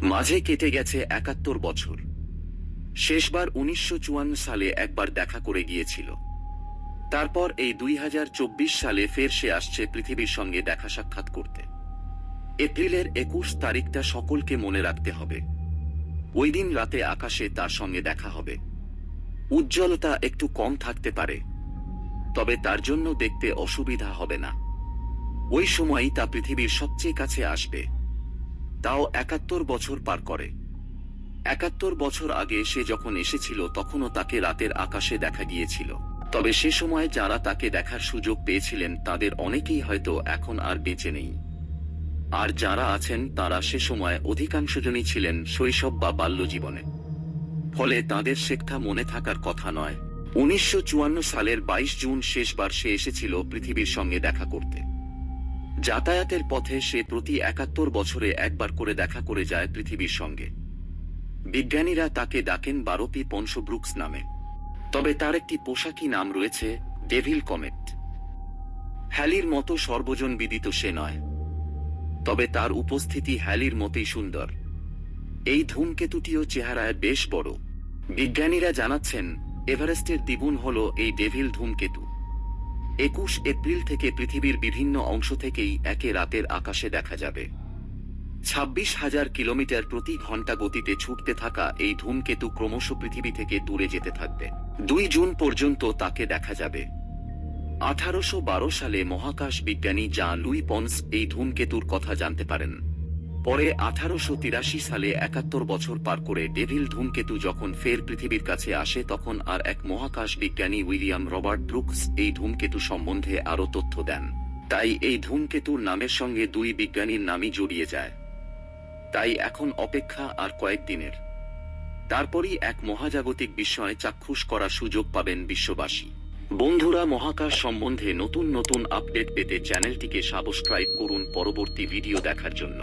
মাঝে কেটে গেছে ৭১ বছর। শেষবার ১৯৫৪ সালে একবার দেখা করে গিয়েছিল। তারপর এই ২০২৪ সালে ফের সে আসছে পৃথিবীর সঙ্গে দেখা সাক্ষাৎ করতে। এপ্রিলের ২১ তারিখটা সকলকে মনে রাখতে হবে। ওই দিন রাতে আকাশে তার সঙ্গে দেখা হবে। উজ্জ্বলতা একটু কম থাকতে পারে, তবে তার জন্য দেখতে অসুবিধা হবে না। ওই সময়ই তা পৃথিবীর সবচেয়ে কাছে আসবে, তাও ৭১ বছর পার করে। ৭১ বছর আগে সে যখন এসেছিল তখনও তাকে রাতের আকাশে দেখা গিয়েছিল। তবে সে সময় যারা তাকে দেখার সুযোগ পেয়েছিলেন তাদের অনেকেই হয়তো এখন আর বেঁচে নেই। আর যারা আছেন তারা সে সময় অধিকাংশজনই ছিলেন শৈশব বা বাল্যজীবনে, ফলে তাদের শেখা মনে থাকার কথা নয়। ১৯৫৪ সালের ২২ জুন শেষবার সে এসেছিল পৃথিবীর সঙ্গে দেখা করতে। যাতায়াতের পথে সে প্রতি ৭১ বছরে একবার করে দেখা করে যায় পৃথিবীর সঙ্গে। বিজ্ঞানীরা তাকে ডাকেন বারোপি পনসব্রুকস নামে, তবে তার একটি পোশাকি নাম রয়েছে, ডেভিল কমেট। হ্যালির মতো সর্বজন বিদিত সে নয়, তবে তার উপস্থিতি হ্যালির মতোই সুন্দর। এই ধূমকেতুটিও চেহারায় বেশ বড়। বিজ্ঞানীরা জানাচ্ছেন এভারেস্টের দ্বিগুণ হল এই ডেভিল ধূমকেতু। ২১ এপ্রিল থেকে পৃথিবীর বিভিন্ন অংশ থেকেই একে রাতের আকাশে দেখা যাবে। ২৬,০০০ কিলোমিটার প্রতি ঘন্টা গতিতে ছুটতে থাকা এই ধূমকেতু ক্রমশ পৃথিবী থেকে দূরে যেতে থাকবে। ২ জুন পর্যন্ত তাকে দেখা যাবে। ১৮১২ সালে মহাকাশ বিজ্ঞানী জাঁ লুই পন্স এই ধূমকেতুর কথা জানতে পারেন। পরে ১৮৮৩ সালে ৭১ বছর পার করে ডেভিল ধূমকেতু যখন ফের পৃথিবীর কাছে আসে তখন আর এক মহাকাশ বিজ্ঞানী উইলিয়াম রবার্ট ব্রুকস এই ধূমকেতু সম্বন্ধে আরও তথ্য দেন। তাই এই ধূমকেতুর নামের সঙ্গে দুই বিজ্ঞানীর নামই জড়িয়ে যায়। তাই এখন অপেক্ষা আর কয়েকদিনের, তারপরই এক মহাজাগতিক বিস্ময়ে চাক্ষুষ করার সুযোগ পাবেন বিশ্ববাসী। বন্ধুরা, মহাকাশ সম্বন্ধে নতুন নতুন আপডেট পেতে চ্যানেলটিকে সাবস্ক্রাইব করুন পরবর্তী ভিডিও দেখার জন্য।